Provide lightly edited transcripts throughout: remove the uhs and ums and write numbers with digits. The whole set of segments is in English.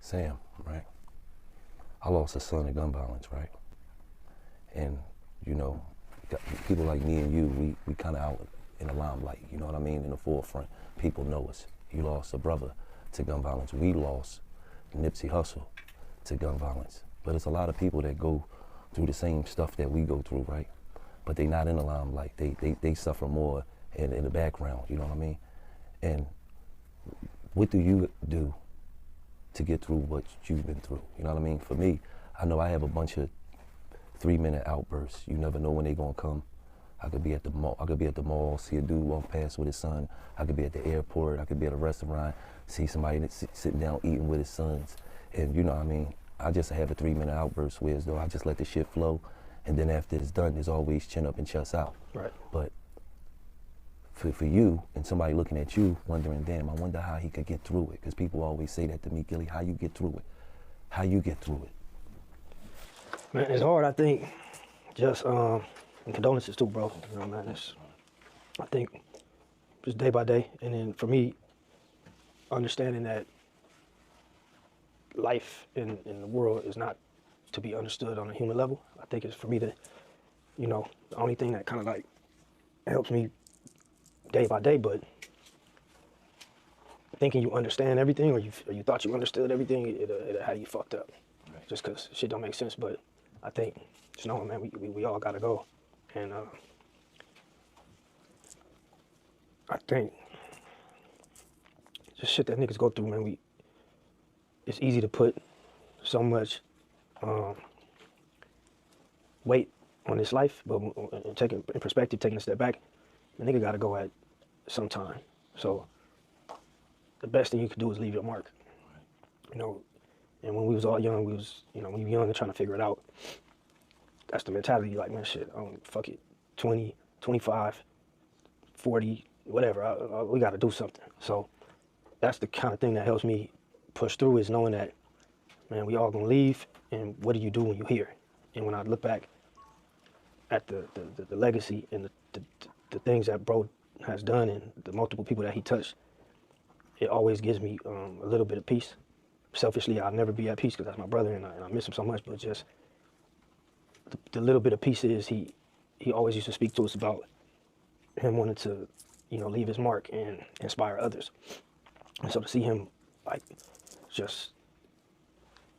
Sam, right? I lost a son to gun violence, right? And, you know, people like me and you, we kind of out in the limelight, you know what I mean, in the forefront. People know us. You lost a brother to gun violence. We lost Nipsey Hussle to gun violence. But there's a lot of people that go through the same stuff that we go through, right? But they not in the limelight. They suffer more in the background, you know what I mean? And what do you do to get through what you've been through? You know what I mean? For me, I know I have a bunch of 3-minute outbursts. You never know when they're gonna come. I could be at the mall, see a dude walk past with his son. I could be at the airport. I could be at a restaurant, see somebody sitting down eating with his sons. And you know what I mean? I just have a 3-minute outburst where as though I just let the shit flow. And then after it's done, there's always chin up and chest out. Right. But for you and somebody looking at you, wondering, damn, I wonder how he could get through it. Because people always say that to me, Gillie, how you get through it? How you get through it? Man, it's hard, I think. Just, and condolences too, bro. You know, man, I think just day by day. And then for me, understanding that life in the world is not to be understood on a human level. I think it's for me to, you know, the only thing that kind of like helps me day by day, but thinking you understand everything or you thought you understood everything, it'll have you fucked up. Right. Just because shit don't make sense. But I think, just knowing, man, we all gotta go. And I think just shit that niggas go through, man, it's easy to put so much weight on this life, but taking in perspective, taking a step back, the nigga gotta go at some time. So the best thing you can do is leave your mark. You know, and when we was all young, when you're young and trying to figure it out, that's the mentality. Like, man, shit, fuck it, 20, 25, 40, whatever, we gotta do something. So that's the kind of thing that helps me push through, is knowing that, man, we all gonna leave, and what do you do when you're here? And when I look back at the legacy and the things that bro has done and the multiple people that he touched, it always gives me a little bit of peace. Selfishly, I'll never be at peace because that's my brother and I miss him so much, but just the little bit of peace is he always used to speak to us about him wanting to, you know, leave his mark and inspire others. And so to see him like just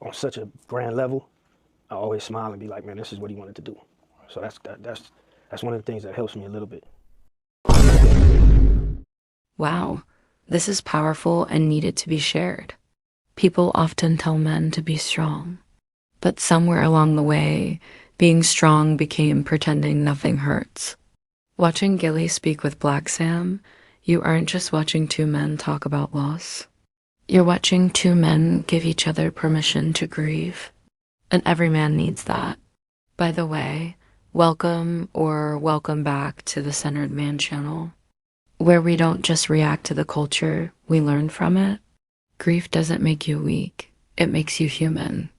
on such a grand level, I always smile and be like, man, this is what he wanted to do. So that's one of the things that helps me a little bit. Wow, this is powerful and needed to be shared. People often tell men to be strong, but somewhere along the way, being strong became pretending nothing hurts. Watching Gillie speak with Blacc Sam, you aren't just watching two men talk about loss. You're watching two men give each other permission to grieve. And every man needs that. By the way, welcome back to the Centered Man channel, where we don't just react to the culture, we learn from it. Grief doesn't make you weak, it makes you human.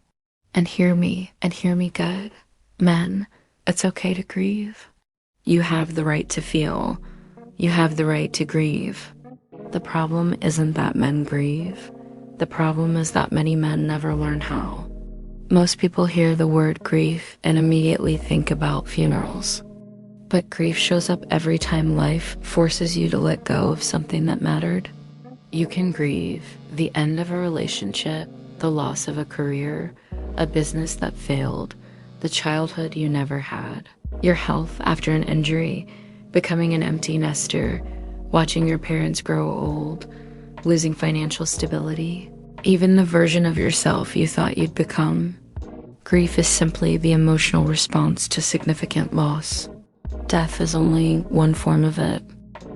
And hear me good. Men, it's okay to grieve. You have the right to feel. You have the right to grieve. The problem isn't that men grieve. The problem is that many men never learn how. Most people hear the word grief and immediately think about funerals. But grief shows up every time life forces you to let go of something that mattered. You can grieve the end of a relationship, the loss of a career, a business that failed, the childhood you never had, your health after an injury, becoming an empty nester, watching your parents grow old, losing financial stability, even the version of yourself you thought you'd become. Grief is simply the emotional response to significant loss. Death is only one form of it.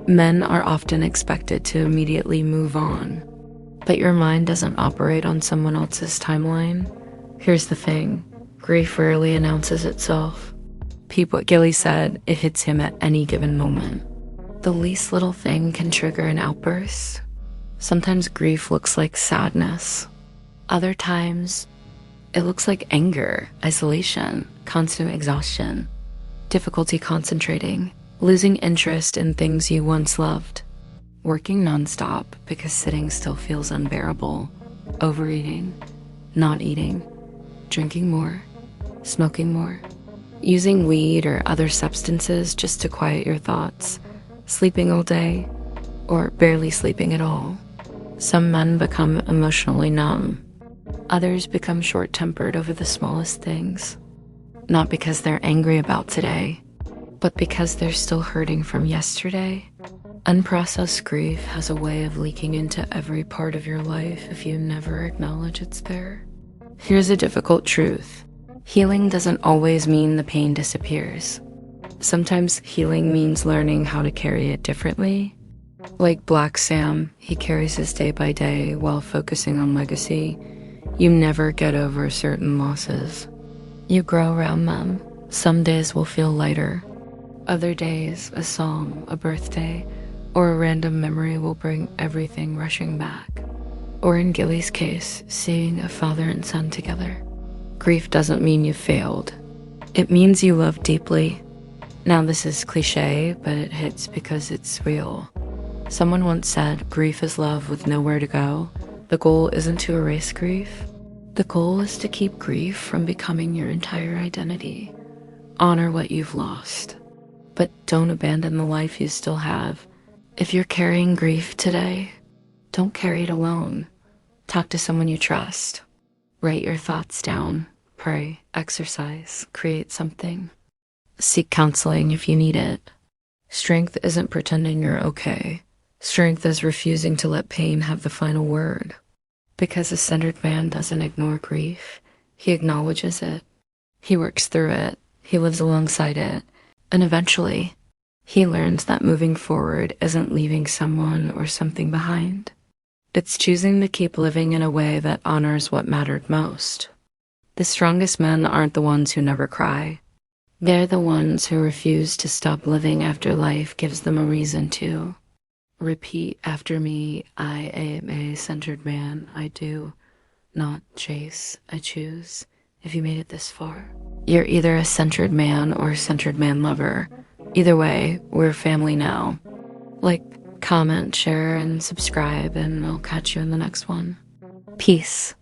Men are often expected to immediately move on, but your mind doesn't operate on someone else's timeline. Here's the thing, grief rarely announces itself. Peep what Gillie said, it hits him at any given moment. The least little thing can trigger an outburst. Sometimes grief looks like sadness. Other times, it looks like anger, isolation, constant exhaustion, difficulty concentrating, losing interest in things you once loved. working nonstop because sitting still feels unbearable, overeating, not eating, drinking more, smoking more, using weed or other substances just to quiet your thoughts, sleeping all day, or barely sleeping at all. Some men become emotionally numb. Others become short-tempered over the smallest things. Not because they're angry about today, but because they're still hurting from yesterday. Unprocessed grief has a way of leaking into every part of your life if you never acknowledge it's there. Here's a difficult truth. Healing doesn't always mean the pain disappears. Sometimes healing means learning how to carry it differently. Like Blacc Sam, he carries his day by day while focusing on legacy. You never get over certain losses. You grow around them. Some days will feel lighter. Other days, a song, a birthday, or a random memory will bring everything rushing back. Or in Gillie's case, seeing a father and son together. Grief doesn't mean you failed. It means you love deeply. Now this is cliche, but it hits because it's real. Someone once said, grief is love with nowhere to go. The goal isn't to erase grief. The goal is to keep grief from becoming your entire identity. Honor what you've lost, but don't abandon the life you still have. If you're carrying grief today, don't carry it alone. Talk to someone you trust. Write your thoughts down. Pray, exercise, create something. Seek counseling if you need it. Strength isn't pretending you're okay. Strength is refusing to let pain have the final word. Because a centered man doesn't ignore grief, he acknowledges it. He works through it. He lives alongside it. And eventually, he learns that moving forward isn't leaving someone or something behind. It's choosing to keep living in a way that honors what mattered most. The strongest men aren't the ones who never cry. They're the ones who refuse to stop living after life gives them a reason to. Repeat after me, I am a centered man. I do not chase, I choose. If you made it this far, you're either a centered man or a centered man lover. Either way, we're family now. Like, comment, share, and subscribe, and I'll catch you in the next one. Peace.